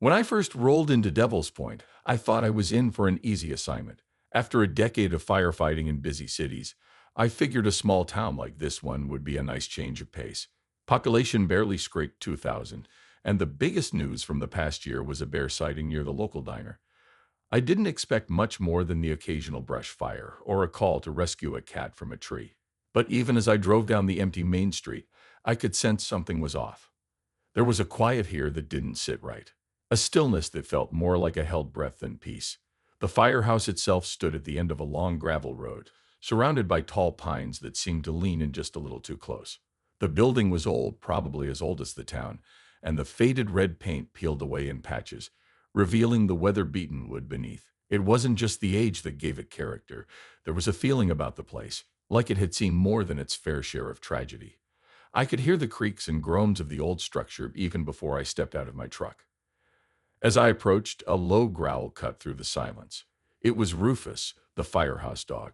When I first rolled into Devil's Point, I thought I was in for an easy assignment. After a decade of firefighting in busy cities, I figured a small town like this one would be a nice change of pace. Population barely scraped 2,000, and the biggest news from the past year was a bear sighting near the local diner. I didn't expect much more than the occasional brush fire or a call to rescue a cat from a tree. But even as I drove down the empty main street, I could sense something was off. There was a quiet here that didn't sit right. A stillness that felt more like a held breath than peace. The firehouse itself stood at the end of a long gravel road, surrounded by tall pines that seemed to lean in just a little too close. The building was old, probably as old as the town, and the faded red paint peeled away in patches, revealing the weather-beaten wood beneath. It wasn't just the age that gave it character. There was a feeling about the place, like it had seen more than its fair share of tragedy. I could hear the creaks and groans of the old structure even before I stepped out of my truck. As I approached, a low growl cut through the silence. It was Rufus, the firehouse dog,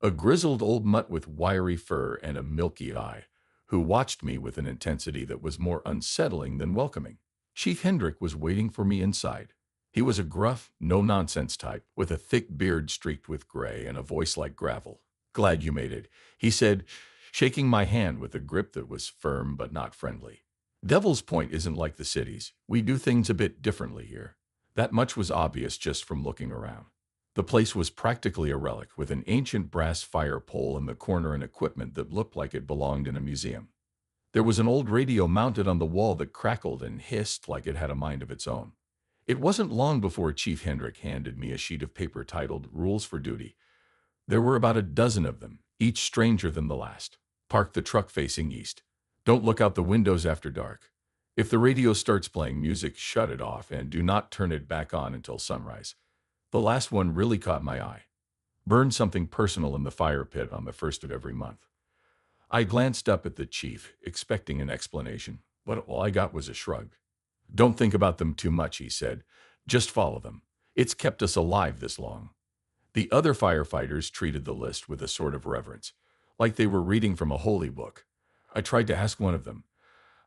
a grizzled old mutt with wiry fur and a milky eye, who watched me with an intensity that was more unsettling than welcoming. Chief Hendrick was waiting for me inside. He was a gruff, no-nonsense type, with a thick beard streaked with gray and a voice like gravel. "Glad you made it," he said, shaking my hand with a grip that was firm but not friendly. "Devil's Point isn't like the cities. We do things a bit differently here." That much was obvious just from looking around. The place was practically a relic, with an ancient brass fire pole in the corner and equipment that looked like it belonged in a museum. There was an old radio mounted on the wall that crackled and hissed like it had a mind of its own. It wasn't long before Chief Hendrick handed me a sheet of paper titled Rules for Duty. There were about a dozen of them, each stranger than the last. Park the truck facing east. Don't look out the windows after dark. If the radio starts playing music, shut it off and do not turn it back on until sunrise. The last one really caught my eye. Burn something personal in the fire pit on the first of every month. I glanced up at the chief, expecting an explanation, but all I got was a shrug. "Don't think about them too much," he said. "Just follow them. It's kept us alive this long." The other firefighters treated the list with a sort of reverence, like they were reading from a holy book. I tried to ask one of them,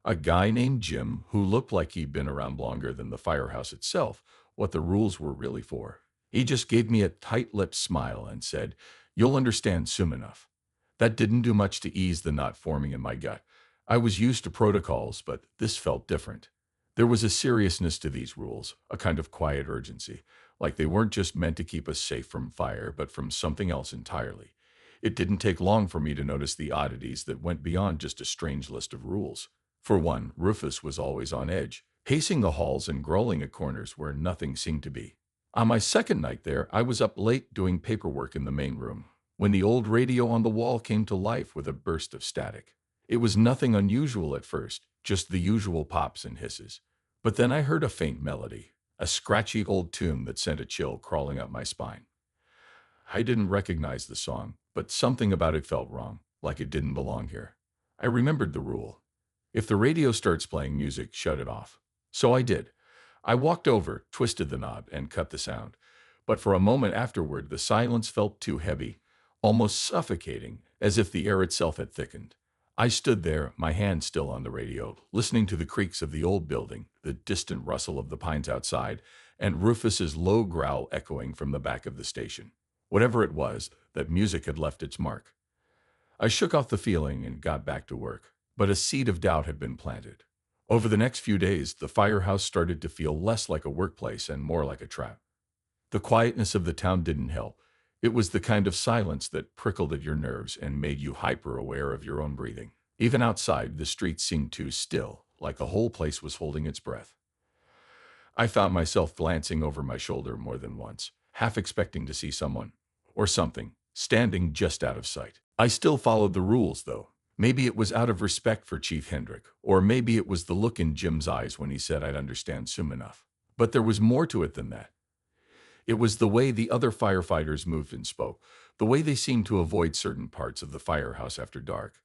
a guy named Jim, who looked like he'd been around longer than the firehouse itself, what the rules were really for. He just gave me a tight-lipped smile and said, "You'll understand soon enough." That didn't do much to ease the knot forming in my gut. I was used to protocols, but this felt different. There was a seriousness to these rules, a kind of quiet urgency, like they weren't just meant to keep us safe from fire, but from something else entirely. It didn't take long for me to notice the oddities that went beyond just a strange list of rules. For one, Rufus was always on edge, pacing the halls and growling at corners where nothing seemed to be. On my second night there, I was up late doing paperwork in the main room, when the old radio on the wall came to life with a burst of static. It was nothing unusual at first, just the usual pops and hisses. But then I heard a faint melody, a scratchy old tune that sent a chill crawling up my spine. I didn't recognize the song, but something about it felt wrong, like it didn't belong here. I remembered the rule. If the radio starts playing music, shut it off. So I did. I walked over, twisted the knob, and cut the sound. But for a moment afterward, the silence felt too heavy, almost suffocating, as if the air itself had thickened. I stood there, my hand still on the radio, listening to the creaks of the old building, the distant rustle of the pines outside, and Rufus's low growl echoing from the back of the station. Whatever it was, that music had left its mark. I shook off the feeling and got back to work, but a seed of doubt had been planted. Over the next few days, the firehouse started to feel less like a workplace and more like a trap. The quietness of the town didn't help. It was the kind of silence that prickled at your nerves and made you hyper-aware of your own breathing. Even outside, the streets seemed too still, like the whole place was holding its breath. I found myself glancing over my shoulder more than once, half expecting to see someone, or something, standing just out of sight. I still followed the rules, though. Maybe it was out of respect for Chief Hendrick, or maybe it was the look in Jim's eyes when he said I'd understand soon enough. But there was more to it than that. It was the way the other firefighters moved and spoke, the way they seemed to avoid certain parts of the firehouse after dark,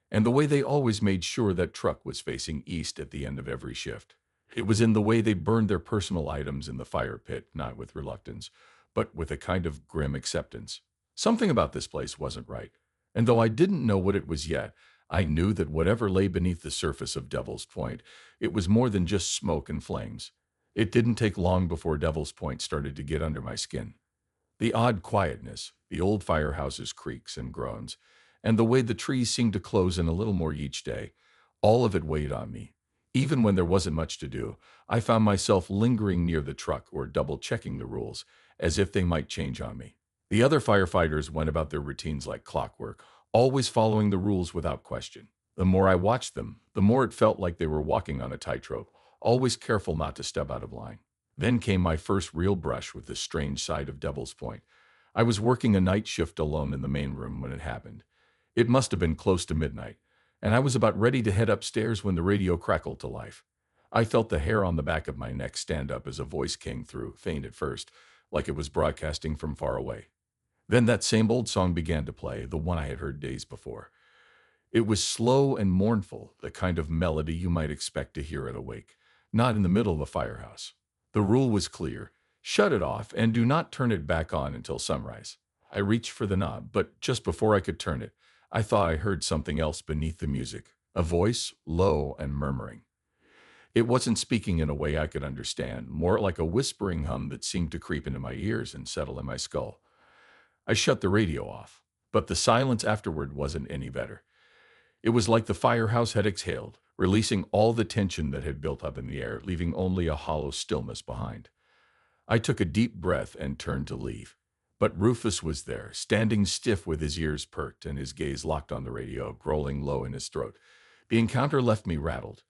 and the way they always made sure that truck was facing east at the end of every shift. It was in the way they burned their personal items in the fire pit, not with reluctance, but with a kind of grim acceptance. Something about this place wasn't right, and though I didn't know what it was yet, I knew that whatever lay beneath the surface of Devil's Point, it was more than just smoke and flames. It didn't take long before Devil's Point started to get under my skin. The odd quietness, the old firehouse's creaks and groans, and the way the trees seemed to close in a little more each day, all of it weighed on me. Even when there wasn't much to do, I found myself lingering near the truck or double-checking the rules, as if they might change on me. The other firefighters went about their routines like clockwork, always following the rules without question. The more I watched them, the more it felt like they were walking on a tightrope, always careful not to step out of line. Then came my first real brush with this strange side of Devil's Point. I was working a night shift alone in the main room when it happened. It must have been close to midnight, and I was about ready to head upstairs when the radio crackled to life. I felt the hair on the back of my neck stand up as a voice came through, faint at first, like it was broadcasting from far away. Then that same old song began to play, the one I had heard days before. It was slow and mournful, the kind of melody you might expect to hear at a wake, not in the middle of a firehouse. The rule was clear: shut it off and do not turn it back on until sunrise. I reached for the knob, but just before I could turn it, I thought I heard something else beneath the music, a voice, low and murmuring. It wasn't speaking in a way I could understand, more like a whispering hum that seemed to creep into my ears and settle in my skull. I shut the radio off, but the silence afterward wasn't any better. It was like the firehouse had exhaled, releasing all the tension that had built up in the air, leaving only a hollow stillness behind. I took a deep breath and turned to leave. But Rufus was there, standing stiff with his ears perked and his gaze locked on the radio, growling low in his throat. The encounter left me rattled,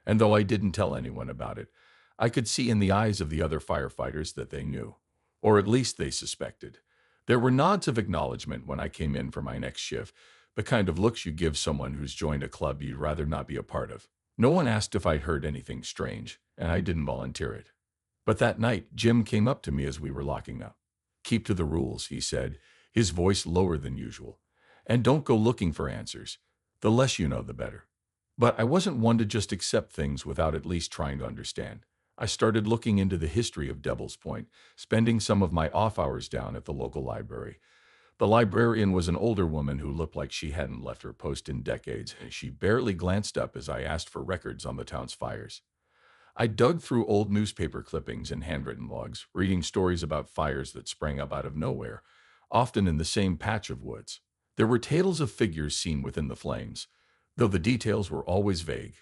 and though I didn't tell anyone about it, I could see in the eyes of the other firefighters that they knew, or at least they suspected. There were nods of acknowledgement when I came in for my next shift, the kind of looks you give someone who's joined a club you'd rather not be a part of. No one asked if I'd heard anything strange, and I didn't volunteer it. But that night, Jim came up to me as we were locking up. "Keep to the rules," he said, his voice lower than usual. "And don't go looking for answers. The less you know, the better." But I wasn't one to just accept things without at least trying to understand. I started looking into the history of Devil's Point, spending some of my off hours down at the local library. The librarian was an older woman who looked like she hadn't left her post in decades, and she barely glanced up as I asked for records on the town's fires. I dug through old newspaper clippings and handwritten logs, reading stories about fires that sprang up out of nowhere, often in the same patch of woods. There were tales of figures seen within the flames, though the details were always vague,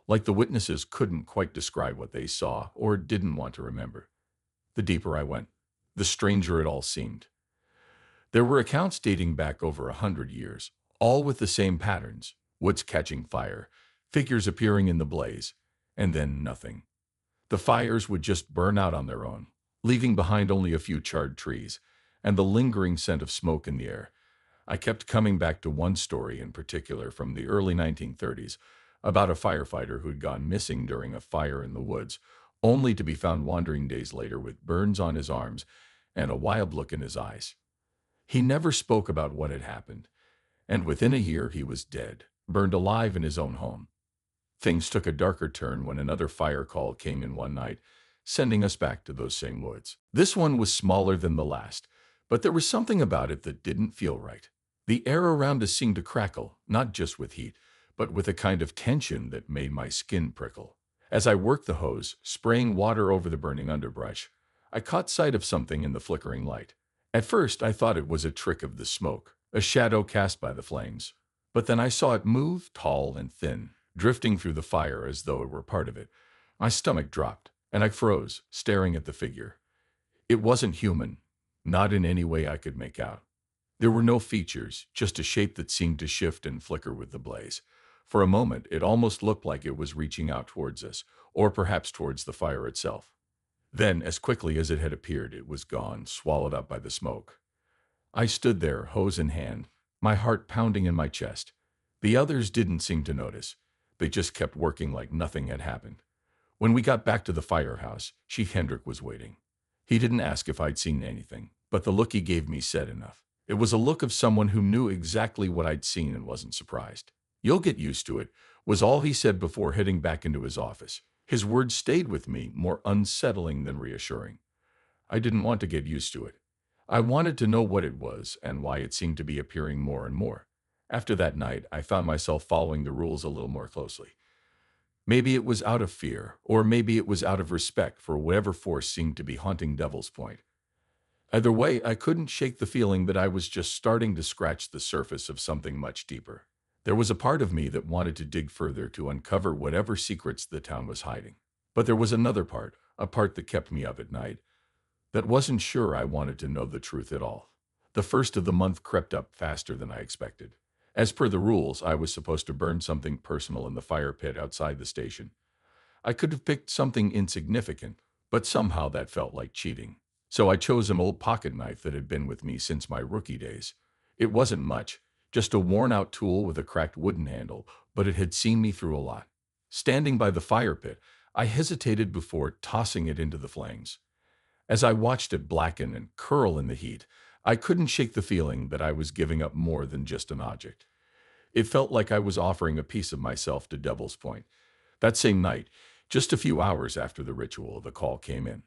like the witnesses couldn't quite describe what they saw or didn't want to remember. The deeper I went, the stranger it all seemed. There were accounts dating back over 100 years, all with the same patterns: woods catching fire, figures appearing in the blaze, and then nothing. The fires would just burn out on their own, leaving behind only a few charred trees and the lingering scent of smoke in the air. I kept coming back to one story in particular from the early 1930s about a firefighter who'd gone missing during a fire in the woods, only to be found wandering days later with burns on his arms and a wild look in his eyes. He never spoke about what had happened, and within a year he was dead, burned alive in his own home. Things took a darker turn when another fire call came in one night, sending us back to those same woods. This one was smaller than the last, but there was something about it that didn't feel right. The air around us seemed to crackle, not just with heat, but with a kind of tension that made my skin prickle. As I worked the hose, spraying water over the burning underbrush, I caught sight of something in the flickering light. At first, I thought it was a trick of the smoke, a shadow cast by the flames. But then I saw it move, tall and thin, drifting through the fire as though it were part of it. My stomach dropped, and I froze, staring at the figure. It wasn't human, not in any way I could make out. There were no features, just a shape that seemed to shift and flicker with the blaze. For a moment, it almost looked like it was reaching out towards us, or perhaps towards the fire itself. Then, as quickly as it had appeared, it was gone, swallowed up by the smoke. I stood there, hose in hand, my heart pounding in my chest. The others didn't seem to notice. They just kept working like nothing had happened. When we got back to the firehouse, Chief Hendrick was waiting. He didn't ask if I'd seen anything, but the look he gave me said enough. It was a look of someone who knew exactly what I'd seen and wasn't surprised. "You'll get used to it," was all he said before heading back into his office. His words stayed with me, more unsettling than reassuring. I didn't want to get used to it. I wanted to know what it was and why it seemed to be appearing more and more. After that night, I found myself following the rules a little more closely. Maybe it was out of fear, or maybe it was out of respect for whatever force seemed to be haunting Devil's Point. Either way, I couldn't shake the feeling that I was just starting to scratch the surface of something much deeper. There was a part of me that wanted to dig further to uncover whatever secrets the town was hiding. But there was another part, a part that kept me up at night, that wasn't sure I wanted to know the truth at all. The first of the month crept up faster than I expected. As per the rules, I was supposed to burn something personal in the fire pit outside the station. I could have picked something insignificant, but somehow that felt like cheating. So I chose an old pocket knife that had been with me since my rookie days. It wasn't much, just a worn-out tool with a cracked wooden handle, but it had seen me through a lot. Standing by the fire pit, I hesitated before tossing it into the flames. As I watched it blacken and curl in the heat, I couldn't shake the feeling that I was giving up more than just an object. It felt like I was offering a piece of myself to Devil's Point. That same night, just a few hours after the ritual, the call came in.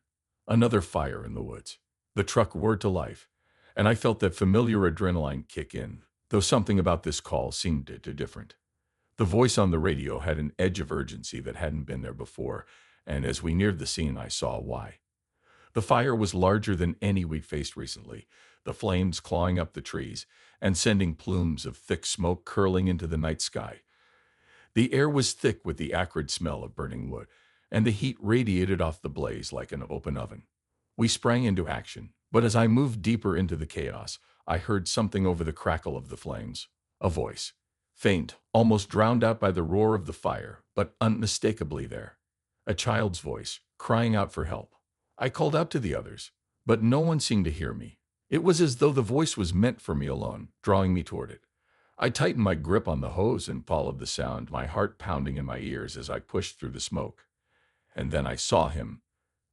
Another fire in the woods. The truck whirred to life, and I felt that familiar adrenaline kick in, though something about this call seemed different. The voice on the radio had an edge of urgency that hadn't been there before, and as we neared the scene, I saw why. The fire was larger than any we'd faced recently, the flames clawing up the trees and sending plumes of thick smoke curling into the night sky. The air was thick with the acrid smell of burning wood, and the heat radiated off the blaze like an open oven. We sprang into action, but as I moved deeper into the chaos, I heard something over the crackle of the flames. A voice. Faint, almost drowned out by the roar of the fire, but unmistakably there. A child's voice, crying out for help. I called out to the others, but no one seemed to hear me. It was as though the voice was meant for me alone, drawing me toward it. I tightened my grip on the hose and followed the sound, my heart pounding in my ears as I pushed through the smoke. And then I saw him,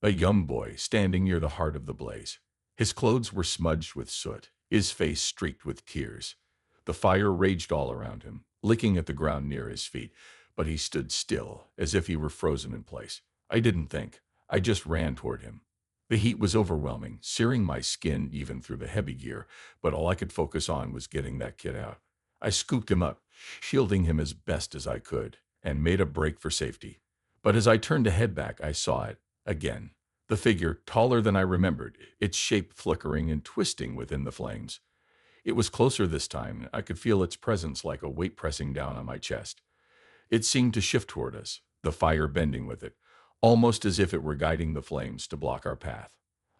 a young boy standing near the heart of the blaze. His clothes were smudged with soot, his face streaked with tears. The fire raged all around him, licking at the ground near his feet, but he stood still, as if he were frozen in place. I didn't think. I just ran toward him. The heat was overwhelming, searing my skin even through the heavy gear, but all I could focus on was getting that kid out. I scooped him up, shielding him as best as I could, and made a break for safety. But as I turned to head back, I saw it, again. The figure, taller than I remembered, its shape flickering and twisting within the flames. It was closer this time, and I could feel its presence like a weight pressing down on my chest. It seemed to shift toward us, the fire bending with it, almost as if it were guiding the flames to block our path.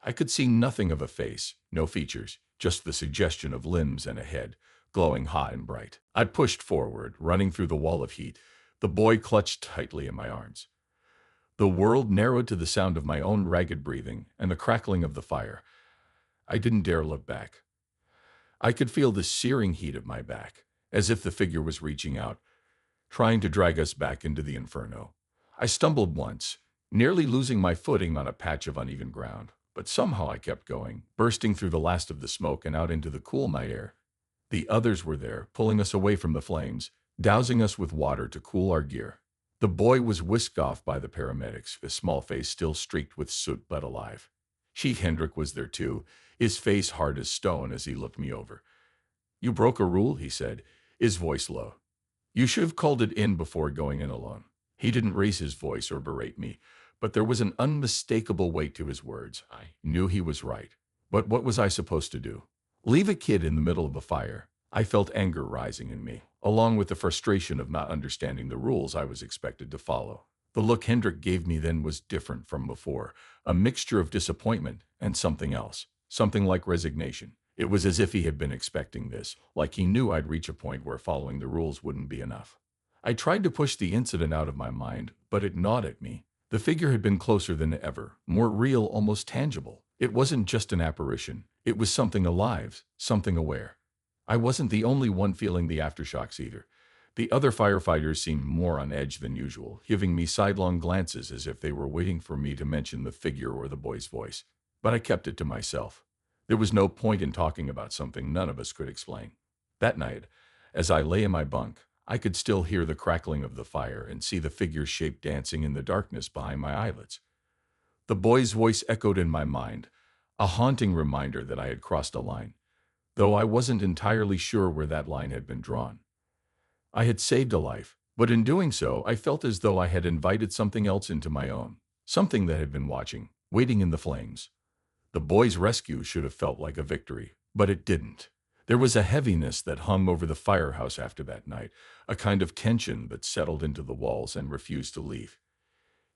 I could see nothing of a face, no features, just the suggestion of limbs and a head, glowing hot and bright. I pushed forward, running through the wall of heat, the boy clutched tightly in my arms. The world narrowed to the sound of my own ragged breathing and the crackling of the fire. I didn't dare look back. I could feel the searing heat at my back, as if the figure was reaching out, trying to drag us back into the inferno. I stumbled once, nearly losing my footing on a patch of uneven ground, but somehow I kept going, bursting through the last of the smoke and out into the cool night air. The others were there, pulling us away from the flames, dousing us with water to cool our gear. The boy was whisked off by the paramedics, his small face still streaked with soot but alive. Chief Hendrick was there too, his face hard as stone as he looked me over. "You broke a rule," he said, his voice low. "You should have called it in before going in alone." He didn't raise his voice or berate me, but there was an unmistakable weight to his words. I knew he was right. But what was I supposed to do? Leave a kid in the middle of a fire? I felt anger rising in me, along with the frustration of not understanding the rules I was expected to follow. The look Hendrik gave me then was different from before, a mixture of disappointment and something else, something like resignation. It was as if he had been expecting this, like he knew I'd reach a point where following the rules wouldn't be enough. I tried to push the incident out of my mind, but it gnawed at me. The figure had been closer than ever, more real, almost tangible. It wasn't just an apparition. It was something alive, something aware. I wasn't the only one feeling the aftershocks either. The other firefighters seemed more on edge than usual, giving me sidelong glances as if they were waiting for me to mention the figure or the boy's voice. But I kept it to myself. There was no point in talking about something none of us could explain. That night, as I lay in my bunk, I could still hear the crackling of the fire and see the figure's shape dancing in the darkness behind my eyelids. The boy's voice echoed in my mind, a haunting reminder that I had crossed a line, though I wasn't entirely sure where that line had been drawn. I had saved a life, But in doing so, I felt as though I had invited something else into my own, something that had been watching, waiting in the flames. The boy's rescue should have felt like a victory, but it didn't. There was a heaviness that hung over the firehouse after that night, a kind of tension that settled into the walls and refused to leave.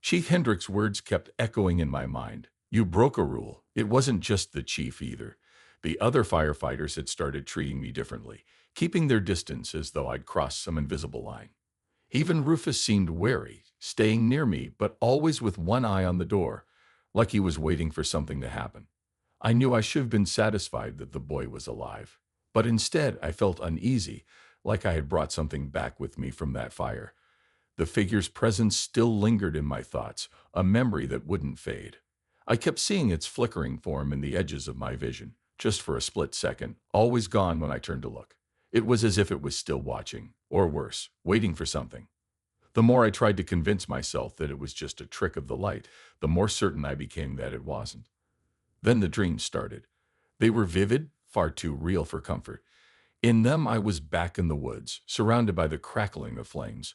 Chief Hendrick's words kept echoing in my mind. You broke a rule. It wasn't just the chief either. The other firefighters had started treating me differently, keeping their distance as though I'd crossed some invisible line. Even Rufus seemed wary, staying near me, but always with one eye on the door, like he was waiting for something to happen. I knew I should have been satisfied that the boy was alive, but instead I felt uneasy, like I had brought something back with me from that fire. The figure's presence still lingered in my thoughts, a memory that wouldn't fade. I kept seeing its flickering form in the edges of my vision, just for a split second, always gone when I turned to look. It was as if it was still watching, or worse, waiting for something. The more I tried to convince myself that it was just a trick of the light, the more certain I became that it wasn't. Then the dreams started. They were vivid, far too real for comfort. In them I was back in the woods, surrounded by the crackling of flames.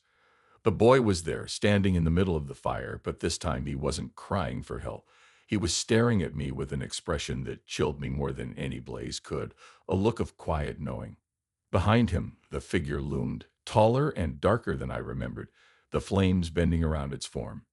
The boy was there, standing in the middle of the fire, but this time he wasn't crying for help. He was staring at me with an expression that chilled me more than any blaze could, a look of quiet knowing. Behind him, the figure loomed, taller and darker than I remembered, the flames bending around its form.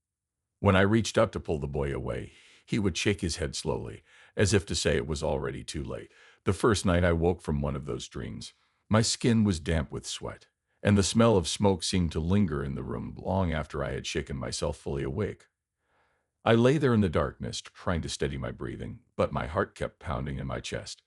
When I reached up to pull the boy away, he would shake his head slowly, as if to say it was already too late. The first night I woke from one of those dreams, my skin was damp with sweat, and the smell of smoke seemed to linger in the room long after I had shaken myself fully awake. I lay there in the darkness, trying to steady my breathing, but my heart kept pounding in my chest.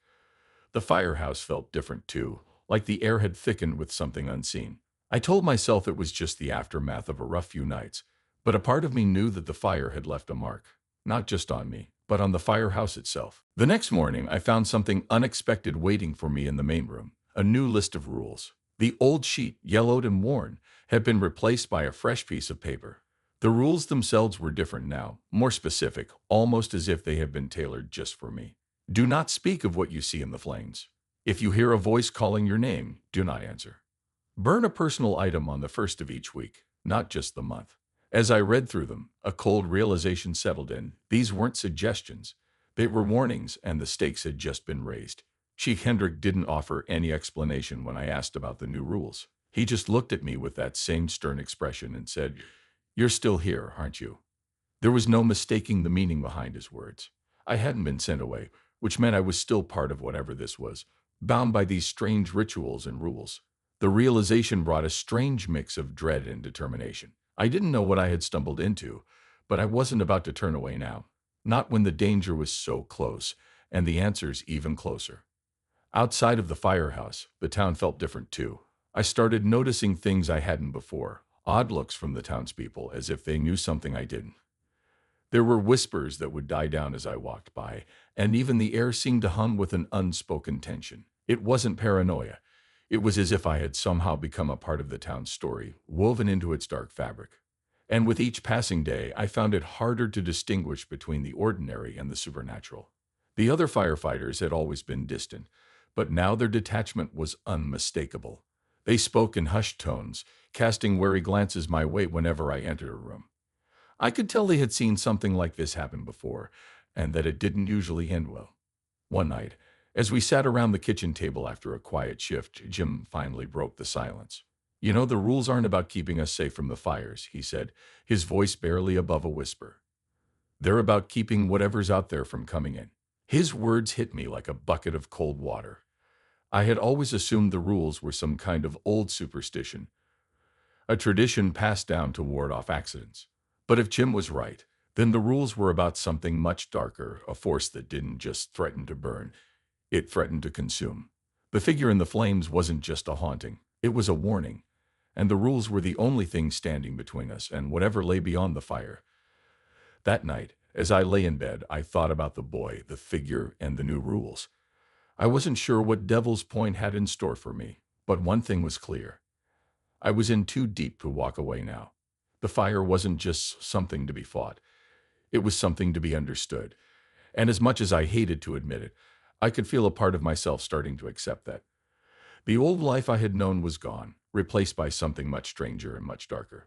The firehouse felt different too, like the air had thickened with something unseen. I told myself it was just the aftermath of a rough few nights, but a part of me knew that the fire had left a mark, not just on me, but on the firehouse itself. The next morning, I found something unexpected waiting for me in the main room, a new list of rules. The old sheet, yellowed and worn, had been replaced by a fresh piece of paper. The rules themselves were different now, more specific, almost as if they had been tailored just for me. Do not speak of what you see in the flames. If you hear a voice calling your name, do not answer. Burn a personal item on the first of each week, not just the month. As I read through them, a cold realization settled in. These weren't suggestions. They were warnings, and the stakes had just been raised. Chief Hendrick didn't offer any explanation when I asked about the new rules. He just looked at me with that same stern expression and said, "You're still here, aren't you?" There was no mistaking the meaning behind his words. I hadn't been sent away, which meant I was still part of whatever this was, bound by these strange rituals and rules. The realization brought a strange mix of dread and determination. I didn't know what I had stumbled into, but I wasn't about to turn away now. Not when the danger was so close, and the answers even closer. Outside of the firehouse, the town felt different too. I started noticing things I hadn't before, odd looks from the townspeople as if they knew something I didn't. There were whispers that would die down as I walked by, and even the air seemed to hum with an unspoken tension. It wasn't paranoia. It was as if I had somehow become a part of the town's story, woven into its dark fabric. And with each passing day, I found it harder to distinguish between the ordinary and the supernatural. The other firefighters had always been distant, but now their detachment was unmistakable. They spoke in hushed tones, casting wary glances my way whenever I entered a room. I could tell they had seen something like this happen before, and that it didn't usually end well. One night, as we sat around the kitchen table after a quiet shift, Jim finally broke the silence. "You know, the rules aren't about keeping us safe from the fires," he said, his voice barely above a whisper. "They're about keeping whatever's out there from coming in." His words hit me like a bucket of cold water. I had always assumed the rules were some kind of old superstition, a tradition passed down to ward off accidents. But if Jim was right, then the rules were about something much darker, a force that didn't just threaten to burn, it threatened to consume. The figure in the flames wasn't just a haunting, it was a warning, and the rules were the only thing standing between us and whatever lay beyond the fire. That night, as I lay in bed, I thought about the boy, the figure, and the new rules. I wasn't sure what Devil's Point had in store for me, but one thing was clear. I was in too deep to walk away now. The fire wasn't just something to be fought. It was something to be understood. And as much as I hated to admit it, I could feel a part of myself starting to accept that. The old life I had known was gone, replaced by something much stranger and much darker.